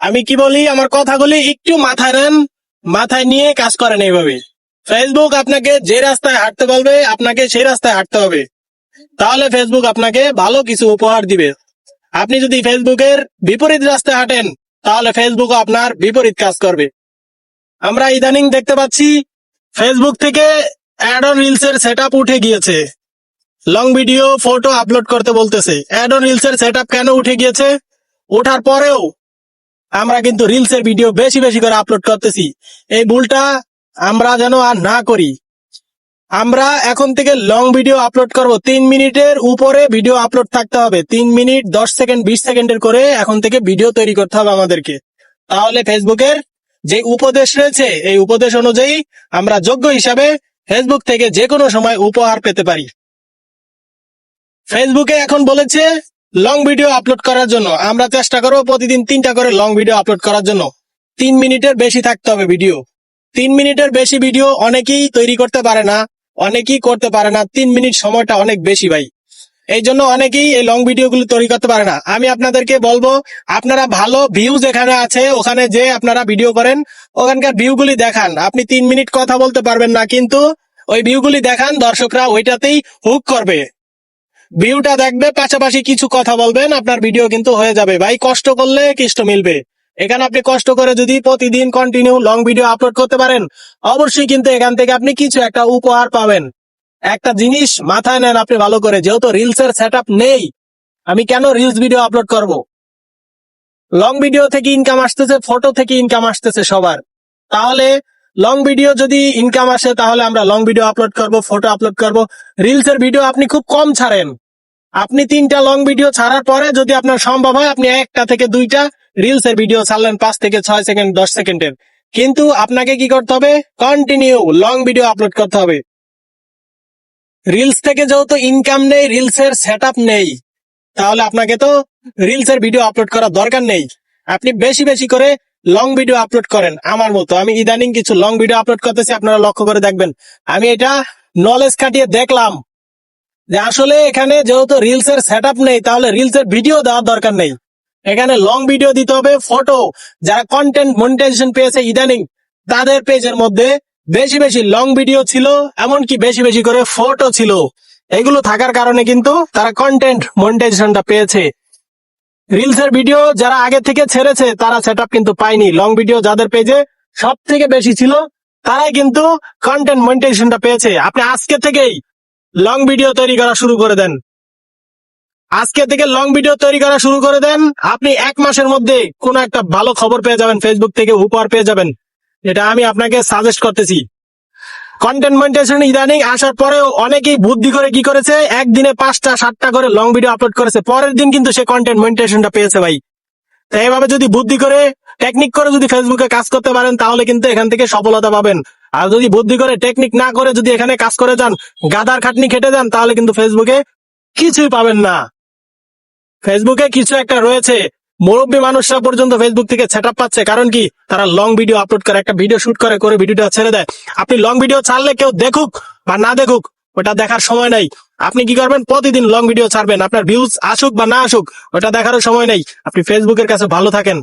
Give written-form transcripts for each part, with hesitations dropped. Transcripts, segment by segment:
আমি কি বলি, আমার কথাগুলি একটু মাথায় নেন, মাথায় নিয়ে কাজ করেন। এইভাবে ফেসবুক আপনাকে যে রাস্তায় হাঁটতে বলবে আপনাকে সেই রাস্তায় হাঁটতে হবে, তাহলে ফেসবুক আপনাকে ভালো কিছু উপহার দিবে। আপনি যদি ফেসবুকের বিপরীত রাস্তায় হাঁটেন তাহলে ফেসবুকও আপনার বিপরীত কাজ করবে। আমরা ইদানিং দেখতে পাচ্ছি ফেসবুক থেকে অ্যাড অন রিলস এর সেটআপ উঠে গিয়েছে। লং ভিডিও ফটো আপলোড করতে বলতেছে। অ্যাড অন রিলস এর সেটআপ কেন উঠে গিয়েছে? ওঠার পরেও আমরা কিন্তু রিলস এর ভিডিও বেশি বেশি করে আপলোড করতেছি। এই ভুলটা আমরা যেন আর না করি। আমরা এখন থেকে লং ভিডিও আপলোড করব। 3 মিনিটের উপরে ভিডিও আপলোড থাকতে হবে। 3 মিনিট 10 সেকেন্ড 20 সেকেন্ডের করে এখন থেকে ভিডিও তৈরি করতে হবে আমাদেরকে। তাহলে ফেসবুকের যে উপদেশ রয়েছে এই উপদেশ অনুযায়ী আমরা যোগ্য হিসাবে ফেসবুক থেকে যে কোনো সময় উপহার পেতে পারি। ফেসবুকে এখন বলেছে লং ভিডিও আপলোড করার জন্য। আমরা চেষ্টা করবো প্রতিদিন 3টা করে লং ভিডিও আপলোড করার জন্য। 3 মিনিটের বেশি থাকতে হবে ভিডিও। 3 মিনিটের বেশি ভিডিও অনেকেই তৈরি করতে পারে না, অনেকেই করতে পারে না। 3 মিনিট সময়টা অনেক বেশি ভাই, এই জন্য অনেকেই এই লং ভিডিও গুলো তৈরি করতে পারে না। আমি আপনাদেরকে বলবো, আপনারা ভালো ভিউ যেখানে আছে ওখানে যে আপনারা ভিডিও করেন, ওখানকার ভিউ গুলি দেখান। আপনি 3 মিনিট কথা বলতে পারবেন না, কিন্তু ওই ভিউ গুলি দেখান, দর্শকরা ওইটাতেই হুক করবে, ভিউটা দেখবে, পাশাপাশি কিছু কথা বলবেন, আপনার ভিডিও কিন্তু হয়ে যাবে। ভাই কষ্ট করলে কৃষ্ট মিলবে। এখানে আপনি কষ্ট করে যদি প্রতিদিন কন্টিনিউ লং ভিডিও আপলোড করতে পারেন, অবশ্যই কিন্তু এখান থেকে আপনি কিছু একটা উপহার পাবেন। একটা জিনিস মাথায় নেন আপনি ভালো করে, যেহেতু রিলস এর সেটআপ নেই, আমি কেন রিলস ভিডিও আপলোড করব? লং ভিডিও থেকে ইনকাম আসতেছে, ফটো থেকে ইনকাম আসতেছে সবার। তাহলে লং ভিডিও যদি ইনকাম আসে তাহলে আমরা লং ভিডিও আপলোড করব, ফটো আপলোড করব। রিলস এর ভিডিও আপনি খুব কম ছাড়েন। আপনি 3টা লং ভিডিও ছাড়ার পরে যদি আপনার সম্ভব হয় আপনি 1টা থেকে 2টা রিলস এর ভিডিও ছাড়লেন 5 থেকে 6 সেকেন্ড 10 সেকেন্ডের। কিন্তু আপনাকে কি করতে হবে? কন্টিনিউ লং ভিডিও আপলোড করতে হবে। রিলস থেকে যেহেতু ইনকাম নেই, রিলস এর সেটআপ নেই, তাহলে আপনাকে তো রিলস এর ভিডিও আপলোড করার দরকার নেই। আপনি বেশি বেশি করে লং ভিডিও আপলোড করেন। আমার মতো আমি ইদানিং কিছু লং ভিডিও আপলোড করতেছি, আপনারা লক্ষ্য করে দেখবেন। আমি এটা নলেজ খাটিয়ে দেখলাম যে আসলে এখানে যেহেতু রিলস এর সেটআপ নেই, তাহলে রিলস এর ভিডিও দেওয়ার দরকার নেই, এখানে লং ভিডিও দিতে হবে। ফটো, যারা কন্টেন্ট মনিটাইজেশন পেয়েছে ইদানিং, তাদের পেজের মধ্যে বেশি বেশি লং ভিডিও ছিল, এমনকি বেশি বেশি করে ফটো ছিল। এগুলো থাকার কারণে কিন্তু তারা কন্টেন্ট মনিটাইজেশনটা পেয়েছে। রিলস এর ভিডিও যারা আগে থেকে ছেড়েছে তারা সেটআপ কিন্তু পায়নি। লং ভিডিও যাদের পেজে সব থেকে বেশি ছিল তারাই কিন্তু কন্টেন্ট মনিটাইজেশনটা পেয়েছে। আপনি আজকে থেকেই লং ভিডিও তৈরি করা শুরু করে দেন। আজকে থেকে লং ভিডিও তৈরি করা শুরু করে দেন। আপনি 1 মাসের মধ্যে কোনো একটা ভালো খবর পেয়ে যাবেন, ফেসবুক থেকে উপহার পেয়ে যাবেন। এটা আমি আপনাকে সাজেস্ট করতেছি। কন্টেন্ট মনিটাইজেশন ইদানিং আসার পরেও অনেকেই বুদ্ধি করে কি করেছে, একদিনে 5টা 7টা করে লং ভিডিও আপলোড করেছে, পরের দিন কিন্তু সে কন্টেন্ট মনিটাইজেশনটা পেয়েছে ভাই। তো এইভাবে যদি বুদ্ধি করে টেকনিক করে যদি ফেসবুকে কাজ করতে পারেন তাহলে কিন্তু এখান থেকে সফলতা পাবেন। আর যদি বুদ্ধি করে টেকনিক না করে যদি এখানে কাজ করে যান, গাদার খাটনি খেটে যান, তাহলে কিন্তু ফেসবুকে কিছুই পাবেন না। ফেসবুকে কিছু একটা রয়েছে, মুরব্বী মানুষরা পর্যন্ত ফেসবুক থেকে সেটআপ পাচ্ছে। কারণ কি? তারা লং ভিডিও আপলোড করে, একটা ভিডিও শুট করে করে ভিডিওটা ছেড়ে দেয়। আপনি লং ভিডিও ছাড়লে কেউ দেখুক বা না দেখুক ওটা দেখার সময় নাই। আপনি কি করবেন? প্রতিদিন লং ভিডিও ছাড়বেন। আপনার ভিউজ আসুক বা না আসুক ওটা দেখারও সময় নেই। আপনি ফেসবুকের কাছে ভালো থাকেন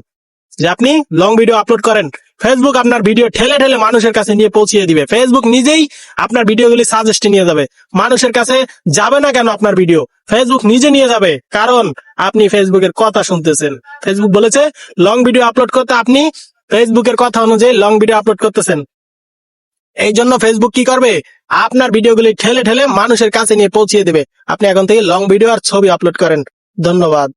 যে আপনি লং ভিডিও আপলোড করেন। ফেসবুক আপনার ভিডিও ঠেলে ঠেলে মানুষের কাছে নিয়ে পৌঁছিয়ে দিবে। ফেসবুক নিজেই আপনার ভিডিওগুলি সাজেস্টে নিয়ে যাবে। মানুষের কাছে যাবে না কেন আপনার ভিডিও? ফেসবুক নিজে নিয়ে যাবে, কারণ আপনি ফেসবুকের কথা শুনতেছেন। ফেসবুক বলেছে লং ভিডিও আপলোড করতে, আপনি ফেসবুকের কথা অনুযায়ী লং ভিডিও আপলোড করতেছেন। এই জন্য ফেসবুক কি করবে? আপনার ভিডিওগুলি ঠেলে ঠেলে মানুষের কাছে নিয়ে পৌঁছিয়ে দেবে। আপনি এখন থেকে লং ভিডিও আর ছবি আপলোড করেন। ধন্যবাদ।